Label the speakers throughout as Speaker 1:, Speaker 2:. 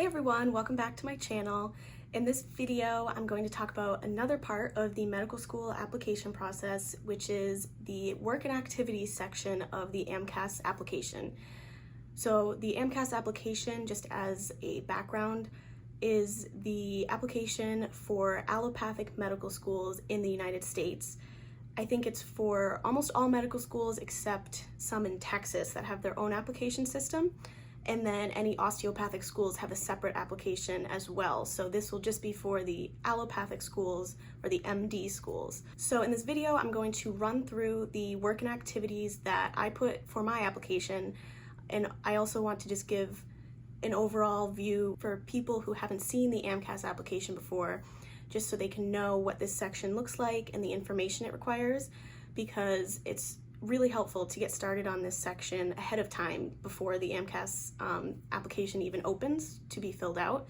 Speaker 1: Hey everyone, welcome back to my channel. In this video, I'm going to talk about another part of the medical school application process, which is the work and activities section of the AMCAS application. So the AMCAS application, just as a background, is the application for allopathic medical schools in the United States. I think it's for almost all medical schools except some in Texas that have their own application system. And then any osteopathic schools have a separate application as well. So this will just be for the allopathic schools or the MD schools. So in this video, I'm going to run through the work and activities that I put for my application. And I also want to just give an overall view for people who haven't seen the AMCAS application before, just so they can know what this section looks like and the information it requires, because it's really helpful to get started on this section ahead of time before the AMCAS application even opens to be filled out,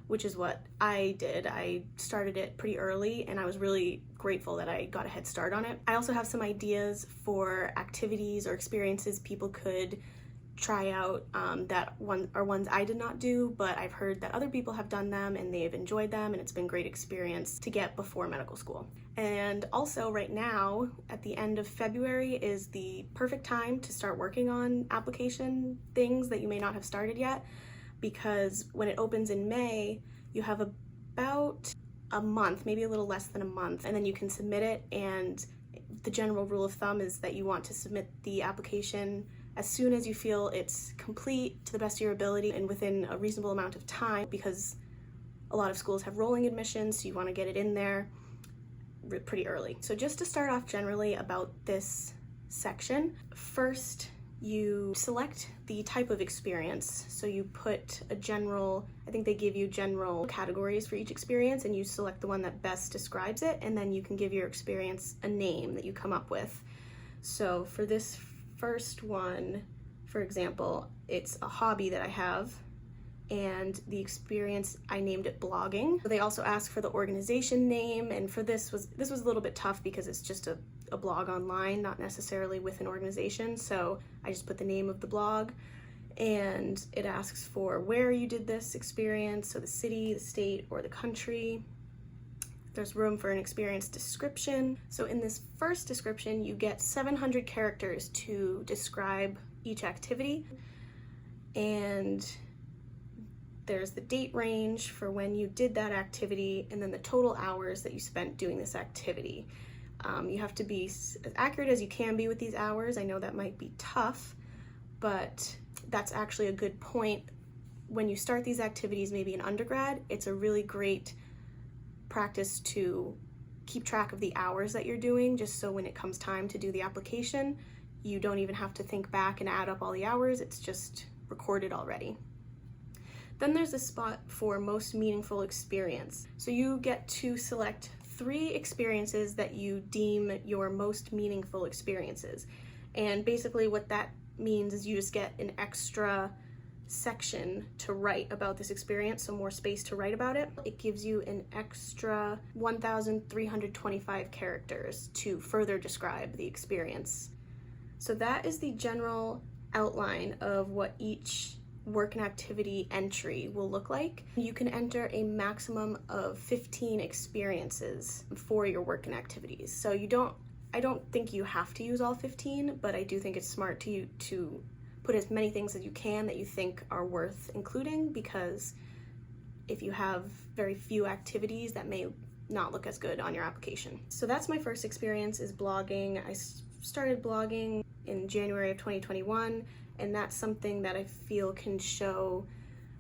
Speaker 1: which is what I did. I started it pretty early and I was really grateful that I got a head start on it. I also have some ideas for activities or experiences people could try out that are ones I did not do, but I've heard that other people have done them and they've enjoyed them, and it's been a great experience to get before medical school. And also right now, at the end of February, is the perfect time to start working on application things that you may not have started yet, because when it opens in May, you have about a month, maybe a little less than a month, and then you can submit it. And the general rule of thumb is that you want to submit the application as soon as you feel it's complete to the best of your ability and within a reasonable amount of time, because a lot of schools have rolling admissions, so you want to get it in there pretty early. So just to start off generally about this section, first you select the type of experience. So you put a general, I think they give you general categories for each experience, and you select the one that best describes it, and then you can give your experience a name that you come up with. So for this first one, for example, it's a hobby that I have, and the experience, I named it blogging. They also ask for the organization name, and for this was a little bit tough because it's just a blog online, not necessarily with an organization, so I just put the name of the blog. And it asks for where you did this experience, so the city, the state, or the country. There's room for an experience description. So in this first description, you get 700 characters to describe each activity. And there's the date range for when you did that activity, and then the total hours that you spent doing this activity. You have to be as accurate as you can be with these hours. I know that might be tough, but that's actually a good point. When you start these activities, maybe in undergrad, it's a really great practice to keep track of the hours that you're doing, just so when it comes time to do the application, you don't even have to think back and add up all the hours, it's just recorded already. Then there's a spot for most meaningful experience. So you get to select 3 experiences that you deem your most meaningful experiences. And basically what that means is you just get an extra section to write about this experience, so more space to write about it. It gives you an extra 1,325 characters to further describe the experience. So that is the general outline of what each work and activity entry will look like. You can enter a maximum of 15 experiences for your work and activities. So I don't think you have to use all 15, but I do think it's smart to put as many things as you can that you think are worth including, because if you have very few activities, that may not look as good on your application. So that's my first experience, is blogging. I started blogging in January of 2021, and that's something that I feel can show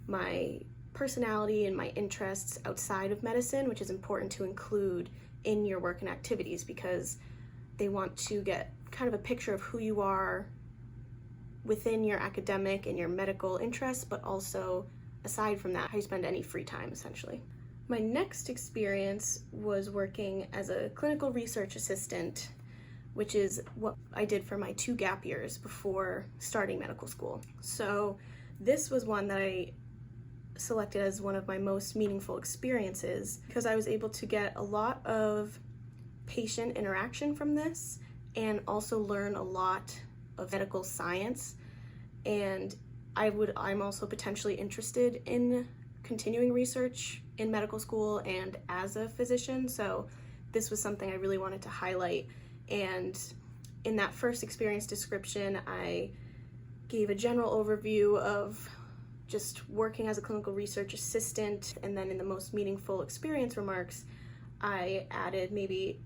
Speaker 1: my personality and my interests outside of medicine, which is important to include in your work and activities, because they want to get kind of a picture of who you are within your academic and your medical interests, but also aside from that, how you spend any free time, essentially. My next experience was working as a clinical research assistant, which is what I did for my 2 gap years before starting medical school. So this was one that I selected as one of my most meaningful experiences, because I was able to get a lot of patient interaction from this and also learn a lot of medical science. And I'm also potentially interested in continuing research in medical school and as a physician, so this was something I really wanted to highlight. And in that first experience description, I gave a general overview of just working as a clinical research assistant, and then in the most meaningful experience remarks, I added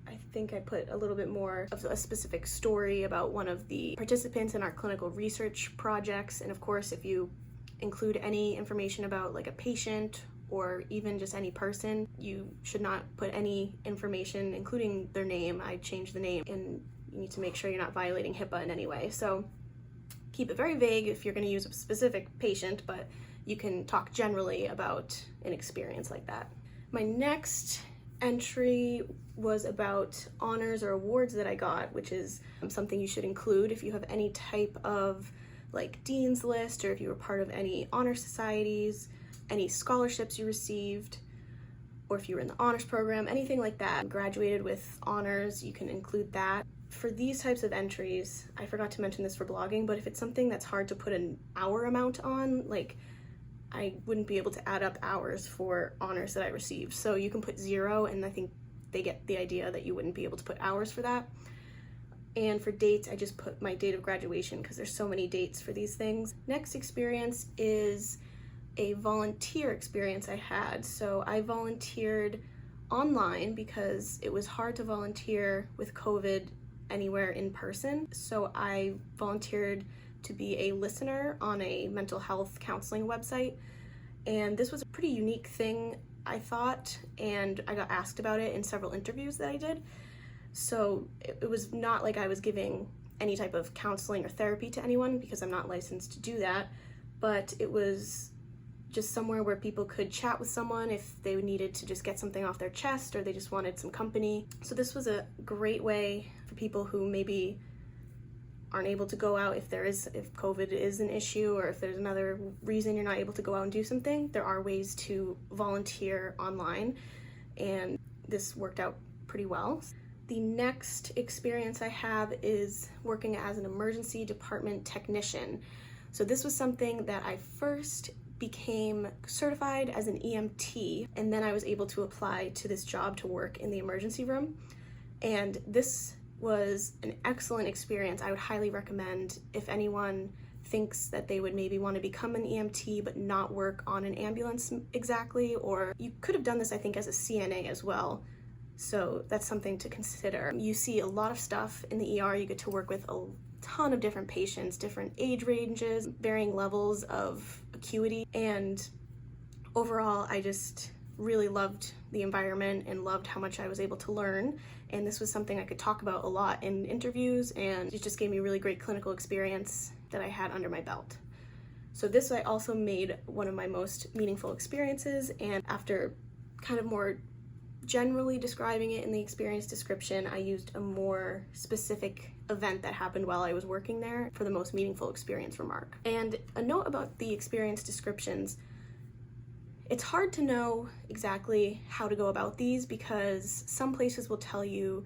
Speaker 1: I think I put a little bit more of a specific story about one of the participants in our clinical research projects. And of course, if you include any information about like a patient or even just any person, you should not put any information, including their name. I changed the name, and you need to make sure you're not violating HIPAA in any way. So keep it very vague if you're going to use a specific patient, but you can talk generally about an experience like that. My next entry was about honors or awards that I got, which is something you should include if you have any type of like dean's list, or if you were part of any honor societies, any scholarships you received, or if you were in the honors program, anything like that. Graduated with honors, you can include that. For these types of entries, I forgot to mention this for blogging, but if it's something that's hard to put an hour amount on, like I wouldn't be able to add up hours for honors that I received. So you can put 0, and I think they get the idea that you wouldn't be able to put hours for that. And for dates, I just put my date of graduation because there's so many dates for these things. Next experience is a volunteer experience I had. So I volunteered online because it was hard to volunteer with COVID anywhere in person. So I volunteered to be a listener on a mental health counseling website. And this was a pretty unique thing, I thought, and I got asked about it in several interviews that I did. So it was not like I was giving any type of counseling or therapy to anyone, because I'm not licensed to do that, but it was just somewhere where people could chat with someone if they needed to just get something off their chest or they just wanted some company. So this was a great way for people who maybe aren't able to go out if COVID is an issue, or if there's another reason you're not able to go out and do something. There are ways to volunteer online, and this worked out pretty well. The next experience I have is working as an emergency department technician. So this was something that I first became certified as an EMT, and then I was able to apply to this job to work in the emergency room. And this was an excellent experience. I would highly recommend if anyone thinks that they would maybe want to become an EMT but not work on an ambulance exactly, or you could have done this, I think, as a CNA as well. So that's something to consider. You see a lot of stuff in the ER. You get to work with a ton of different patients, different age ranges, varying levels of acuity, and overall I just really loved the environment and loved how much I was able to learn, and this was something I could talk about a lot in interviews, and it just gave me a really great clinical experience that I had under my belt. So this I also made one of my most meaningful experiences, and after kind of more generally describing it in the experience description, I used a more specific event that happened while I was working there for the most meaningful experience remark. And a note about the experience descriptions: it's hard to know exactly how to go about these, because some places will tell you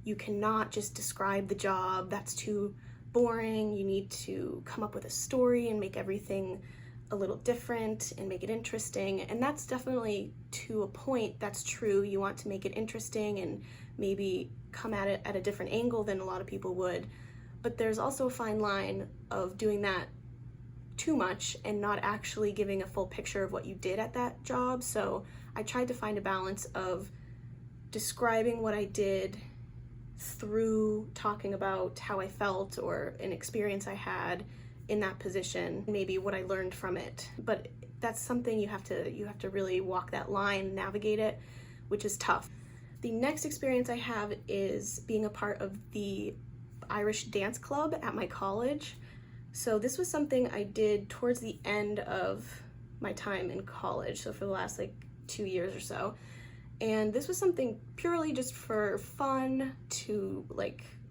Speaker 1: you cannot just describe the job, that's too boring, you need to come up with a story and make everything a little different and make it interesting. And that's definitely, to a point, that's true. You want to make it interesting and maybe come at it at a different angle than a lot of people would. But there's also a fine line of doing that too much and not actually giving a full picture of what you did at that job. So I tried to find a balance of describing what I did through talking about how I felt or an experience I had in that position, maybe what I learned from it. But that's something you have to really walk that line, navigate it, which is tough. The next experience I have is being a part of the Irish dance club at my college. So this was something I did towards the end of my time in college, so for the last 2 years or so. And this was something purely just for fun, to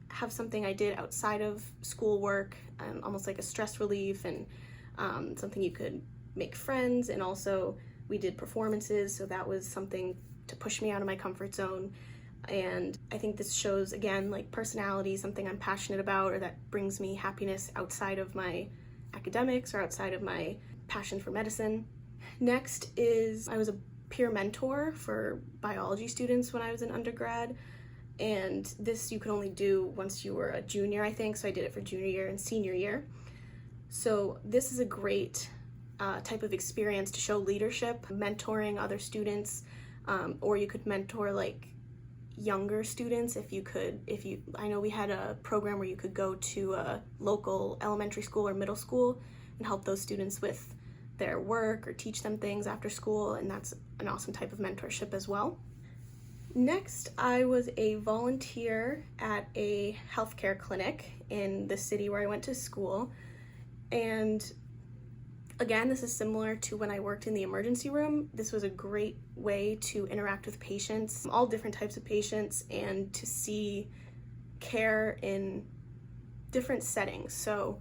Speaker 1: have something I did outside of schoolwork, almost like a stress relief, and something you could make friends. And also we did performances, so that was something to push me out of my comfort zone. And I think this shows, again, personality, something I'm passionate about or that brings me happiness outside of my academics or outside of my passion for medicine. Next is I was a peer mentor for biology students when I was in undergrad, and this you could only do once you were a junior, I think, so I did it for junior year and senior year. So this is a great type of experience to show leadership, mentoring other students, or you could mentor like younger students I know we had a program where you could go to a local elementary school or middle school and help those students with their work or teach them things after school, and that's an awesome type of mentorship as well. Next, I was a volunteer at a healthcare clinic in the city where I went to school, and again, this is similar to when I worked in the emergency room. This was a great way to interact with patients, all different types of patients, and to see care in different settings. So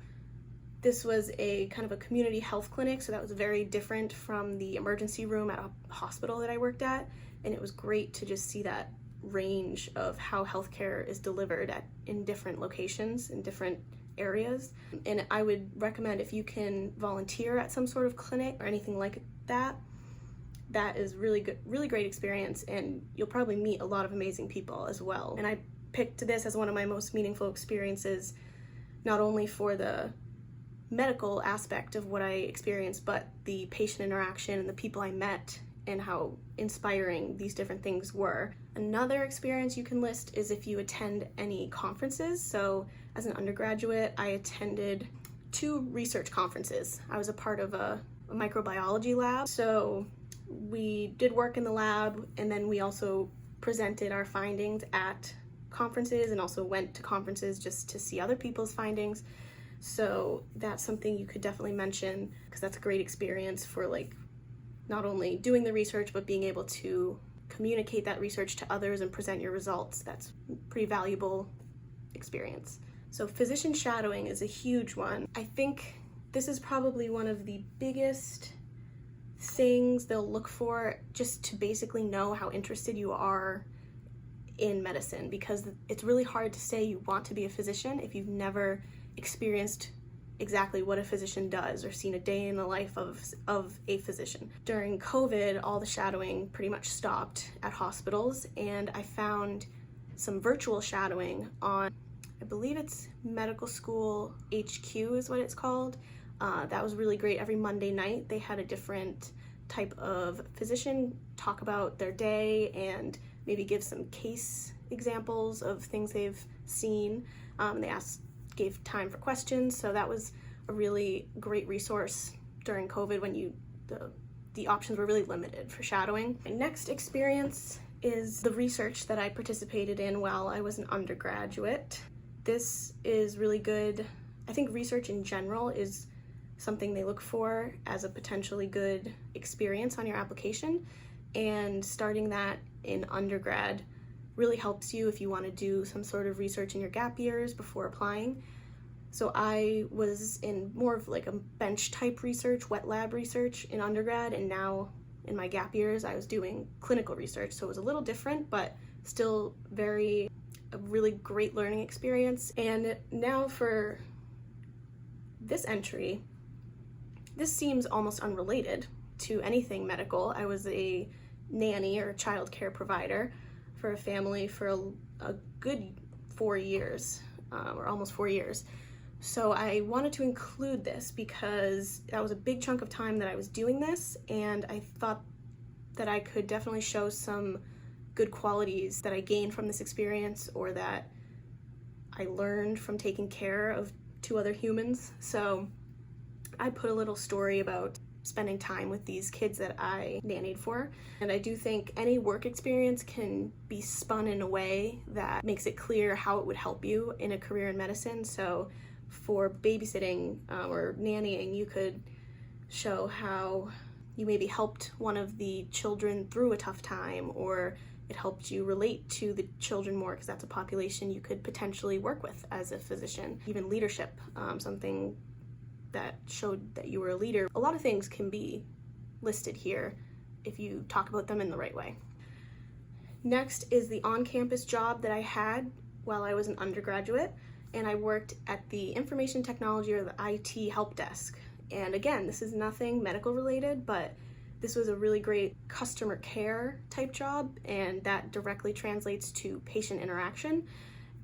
Speaker 1: this was a kind of a community health clinic, so that was very different from the emergency room at a hospital that I worked at, and it was great to just see that range of how healthcare is delivered in different locations, in different areas. And I would recommend, if you can volunteer at some sort of clinic or anything like that, that is really great experience, and you'll probably meet a lot of amazing people as well. And I picked this as one of my most meaningful experiences, not only for the medical aspect of what I experienced, but the patient interaction and the people I met and how inspiring these different things were. Another experience you can list is if you attend any conferences. So as an undergraduate, I attended 2 research conferences. I was a part of a microbiology lab. So we did work in the lab, and then we also presented our findings at conferences and also went to conferences just to see other people's findings. So that's something you could definitely mention, because that's a great experience for like not only doing the research, but being able to communicate that research to others and present your results. That's a pretty valuable experience. So physician shadowing is a huge one. I think this is probably one of the biggest things they'll look for, just to basically know how interested you are in medicine, because it's really hard to say you want to be a physician if you've never experienced exactly what a physician does or seen a day in the life of a physician. During COVID, all the shadowing pretty much stopped at hospitals, and I found some virtual shadowing on, I believe it's Medical School HQ is what it's called. That was really great. Every Monday night they had a different type of physician talk about their day and maybe give some case examples of things they've seen. They gave time for questions, so that was a really great resource during COVID when the options were really limited for shadowing. My next experience is the research that I participated in while I was an undergraduate. This is really good. I think research in general is something they look for as a potentially good experience on your application, and starting that in undergrad really helps you if you want to do some sort of research in your gap years before applying. So I was in more of like a bench type research, wet lab research in undergrad, and now in my gap years I was doing clinical research, so it was a little different, but still a really great learning experience. And now for this entry, this seems almost unrelated to anything medical. I was a nanny or child care provider for a family for a good 4 years, or almost 4 years. So I wanted to include this because that was a big chunk of time that I was doing this, and I thought that I could definitely show some good qualities that I gained from this experience, or that I learned from taking care of 2 other humans. So I put a little story about spending time with these kids that I nannied for. And I do think any work experience can be spun in a way that makes it clear how it would help you in a career in medicine. So for babysitting or nannying, you could show how you maybe helped one of the children through a tough time, or it helped you relate to the children more because that's a population you could potentially work with as a physician. Even leadership, something that showed that you were a leader. A lot of things can be listed here if you talk about them in the right way. Next is the on-campus job that I had while I was an undergraduate, and I worked at the information technology or the IT help desk. And again, this is nothing medical related, but This was a really great customer care type job, and that directly translates to patient interaction.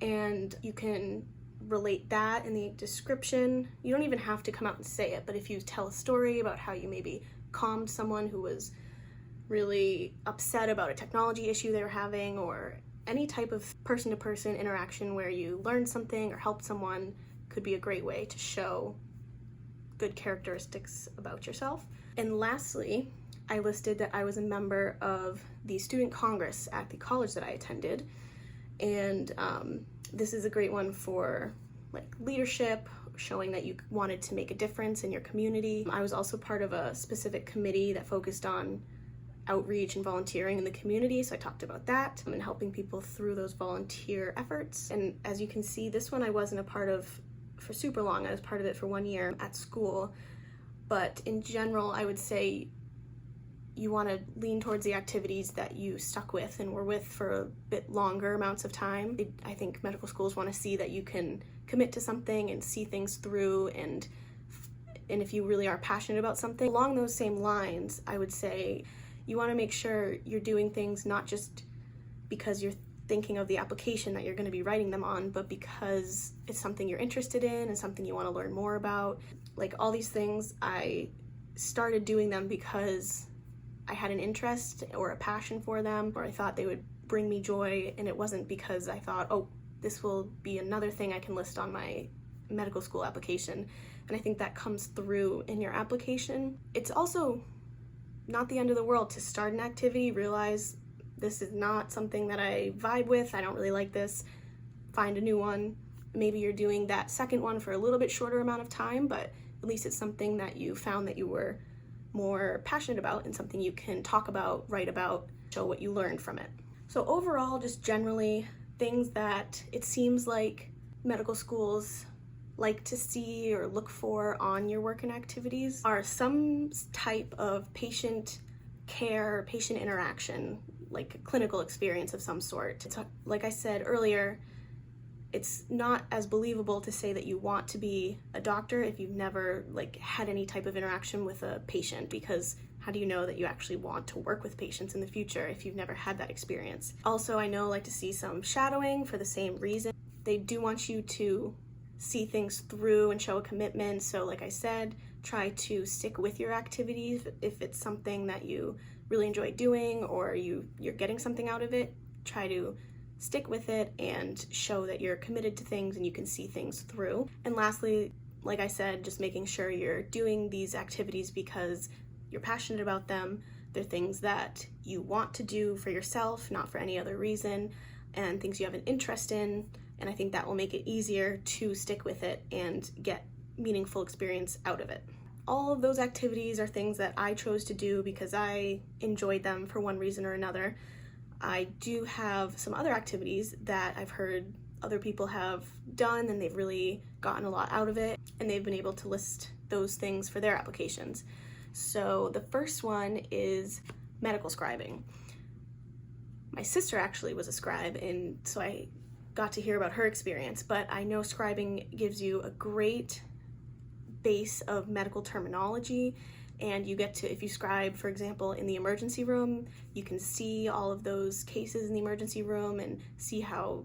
Speaker 1: And you can relate that in the description. You don't even have to come out and say it, but if you tell a story about how you maybe calmed someone who was really upset about a technology issue they were having, or any type of person-to-person interaction where you learned something or helped someone, could be a great way to show good characteristics about yourself. And lastly, I listed that I was a member of the student congress at the college that I attended, and this is a great one for like leadership, showing that you wanted to make a difference in your community. I was also part of a specific committee that focused on outreach and volunteering in the community, so I talked about that and helping people through those volunteer efforts. And as you can see, this one I wasn't a part of for super long. I was part of it for 1 year at school, but in general I would say you want to lean towards the activities that you stuck with and were with for a bit longer amounts of time. I think medical schools want to see that you can commit to something and see things through, and if you really are passionate about something. Along those same lines, I would say you want to make sure you're doing things not just because you're thinking of the application that you're going to be writing them on, but because it's something you're interested in and something you want to learn more about. Like all these things, I started doing them because I had an interest or a passion for them, or I thought they would bring me joy, and it wasn't because I thought, oh, this will be another thing I can list on my medical school application. And I think that comes through in your application. It's also not the end of the world to start an activity, realize this is not something that I vibe with, I don't really like this, find a new one. Maybe you're doing that second one for a little bit shorter amount of time, but at least it's something that you found that you were more passionate about and something you can talk about, write about, show what you learned from it. So overall, just generally, things that it seems like medical schools like to see or look for on your work and activities are some type of patient care, patient interaction, like a clinical experience of some sort. It's like I said earlier, it's not as believable to say that you want to be a doctor if you've never had any type of interaction with a patient, because how do you know that you actually want to work with patients in the future if you've never had that experience? Also, I know I like to see some shadowing for the same reason. They do want you to see things through and show a commitment. So like I said, try to stick with your activities if it's something that you really enjoy doing or you're getting something out of it. Try to stick with it and show that you're committed to things and you can see things through. And lastly, like I said, just making sure you're doing these activities because you're passionate about them. They're things that you want to do for yourself, not for any other reason, and things you have an interest in. And I think that will make it easier to stick with it and get meaningful experience out of it. All of those activities are things that I chose to do because I enjoyed them for one reason or another. I do have some other activities that I've heard other people have done and they've really gotten a lot out of it, and they've been able to list those things for their applications. So the first one is medical scribing. My sister actually was a scribe, and so I got to hear about her experience, but I know scribing gives you a great base of medical terminology, and you get to, if you scribe, for example, in the emergency room, you can see all of those cases in the emergency room and see how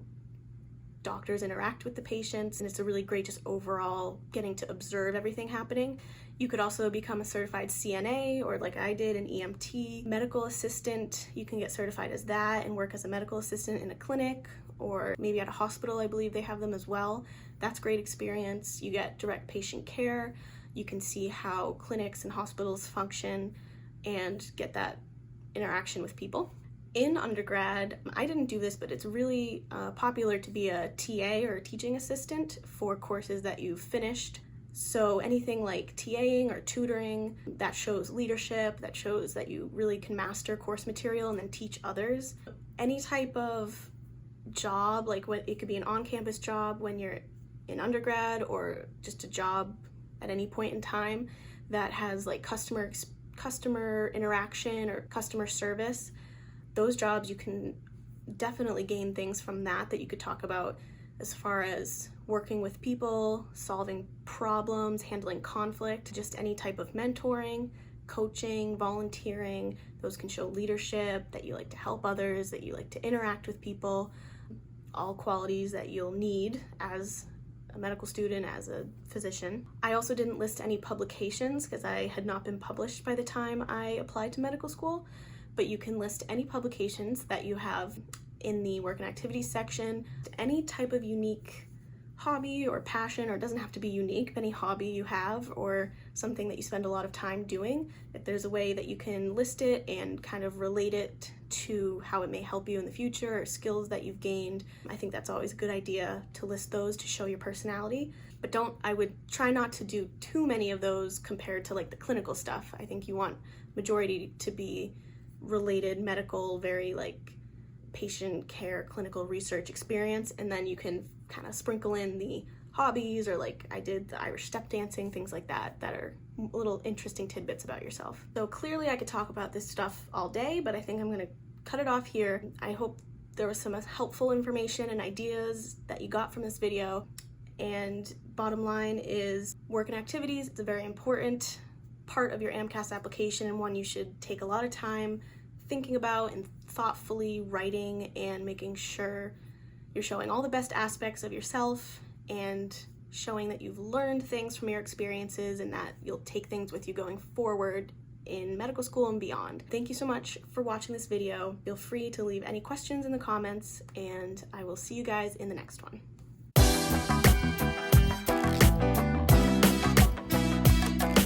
Speaker 1: doctors interact with the patients, and it's a really great just overall getting to observe everything happening. You could also become a certified CNA, or like I did, an EMT, medical assistant. You can get certified as that and work as a medical assistant in a clinic, or maybe at a hospital. I believe they have them as well. That's great experience. You get direct patient care. You can see how clinics and hospitals function and get that interaction with people. In undergrad, I didn't do this, but it's really popular to be a TA or a teaching assistant for courses that you've finished. So anything like TAing or tutoring, that shows leadership, that shows that you really can master course material and then teach others. Any type of job, like it could be an on-campus job when you're in undergrad, or just a job at any point in time that has like customer interaction or customer service. Those jobs, you can definitely gain things from that you could talk about as far as working with people, solving problems, handling conflict, just any type of mentoring, coaching, volunteering. Those can show leadership, that you like to help others, that you like to interact with people, all qualities that you'll need as a medical student, as a physician. I also didn't list any publications because I had not been published by the time I applied to medical school, but you can list any publications that you have in the work and activities section. Any type of unique hobby or passion, or it doesn't have to be unique, but any hobby you have or something that you spend a lot of time doing, if there's a way that you can list it and kind of relate it to how it may help you in the future or skills that you've gained, I think that's always a good idea to list those to show your personality. But I would try not to do too many of those compared to like the clinical stuff. I think you want majority to be related, medical, very like patient care, clinical research experience, and then you can kind of sprinkle in the hobbies, or like I did the Irish step dancing, things like that, that are little interesting tidbits about yourself. So clearly I could talk about this stuff all day, but I think I'm gonna cut it off here. I hope there was some helpful information and ideas that you got from this video. And bottom line is, work and activities, it's a very important part of your AMCAS application, and one you should take a lot of time thinking about and thoughtfully writing and making sure you're showing all the best aspects of yourself and showing that you've learned things from your experiences and that you'll take things with you going forward in medical school and beyond. Thank you so much for watching this video. Feel free to leave any questions in the comments, and I will see you guys in the next one.